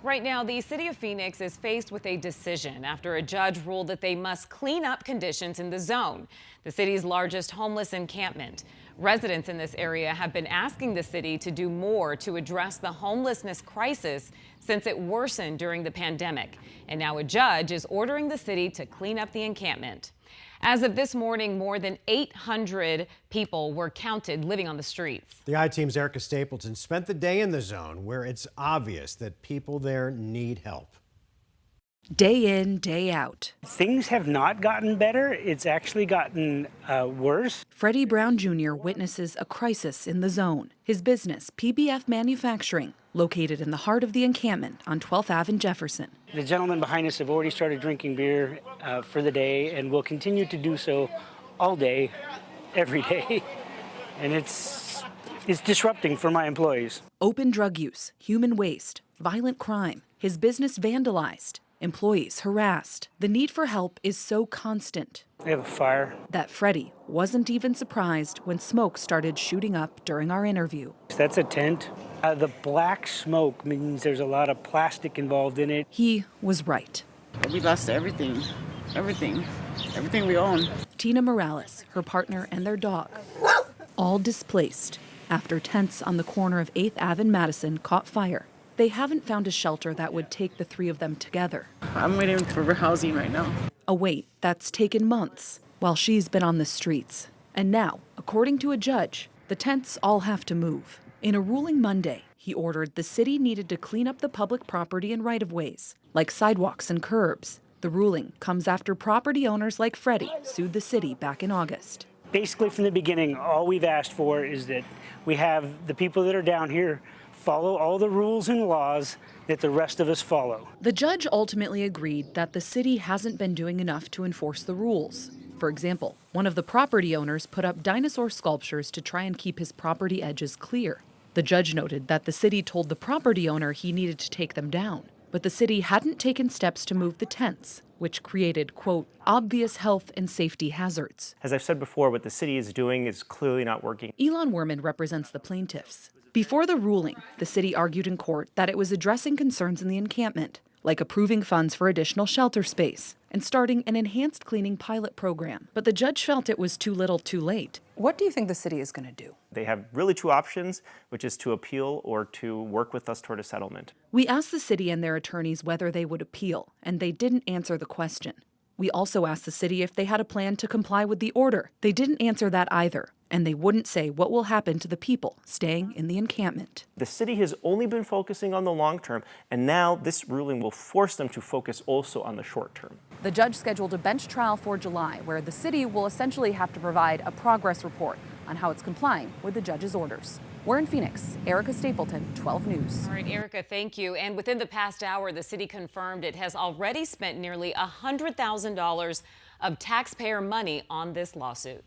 Right now, the city of Phoenix is faced with a decision after a judge ruled that they must clean up conditions in the zone, the city's largest homeless encampment. Residents in this area have been asking the city to do more to address the homelessness crisis since it worsened during the pandemic. And now a judge is ordering the city to clean up the encampment. As of this morning, more than 800 people were counted living on the streets. The I-Team's Erica Stapleton spent the day in the zone where it's obvious that people there need help. Day in, day out. Things have not gotten better. It's actually gotten worse. Freddie Brown Jr. witnesses a crisis in the zone. His business, PBF Manufacturing, located in the heart of the encampment on 12th Ave in Jefferson. The gentlemen behind us have already started drinking beer for the day and will continue to do so all day, every day. And it's disrupting for my employees. Open drug use, human waste, violent crime, his business vandalized, employees harassed. The need for help is so constant. We have a fire. That Freddie wasn't even surprised when smoke started shooting up during our interview. That's a tent. The black smoke means there's a lot of plastic involved in it. He was right. We lost everything we own. Tina Morales, her partner, and their dog, all displaced after tents on the corner of 8th Ave in Madison caught fire. They haven't found a shelter that would take the three of them together. I'm waiting for housing right now. A wait that's taken months while she's been on the streets. And now, according to a judge, the tents all have to move. In a ruling Monday, he ordered the city needed to clean up the public property and right-of-ways, like sidewalks and curbs. The ruling comes after property owners like Freddie sued the city back in August. Basically, from the beginning, all we've asked for is that we have the people that are down here follow all the rules and laws that the rest of us follow. The judge ultimately agreed that the city hasn't been doing enough to enforce the rules. For example, one of the property owners put up dinosaur sculptures to try and keep his property edges clear. The judge noted that the city told the property owner he needed to take them down, but the city hadn't taken steps to move the tents, which created, quote, obvious health and safety hazards. As I've said before, what the city is doing is clearly not working. Elon Werman represents the plaintiffs. Before the ruling, the city argued in court that it was addressing concerns in the encampment, like approving funds for additional shelter space and starting an enhanced cleaning pilot program. But the judge felt it was too little too late. What do you think the city is going to do? They have really two options, which is to appeal or to work with us toward a settlement. We asked the city and their attorneys whether they would appeal, and they didn't answer the question. We also asked the city if they had a plan to comply with the order. They didn't answer that either, and they wouldn't say what will happen to the people staying in the encampment. The city has only been focusing on the long term, and now this ruling will force them to focus also on the short term. The judge scheduled a bench trial for July, where the city will essentially have to provide a progress report on how it's complying with the judge's orders. We're in Phoenix. Erica Stapleton, 12 News. All right, Erica, thank you. And within the past hour, the city confirmed it has already spent nearly $100,000 of taxpayer money on this lawsuit.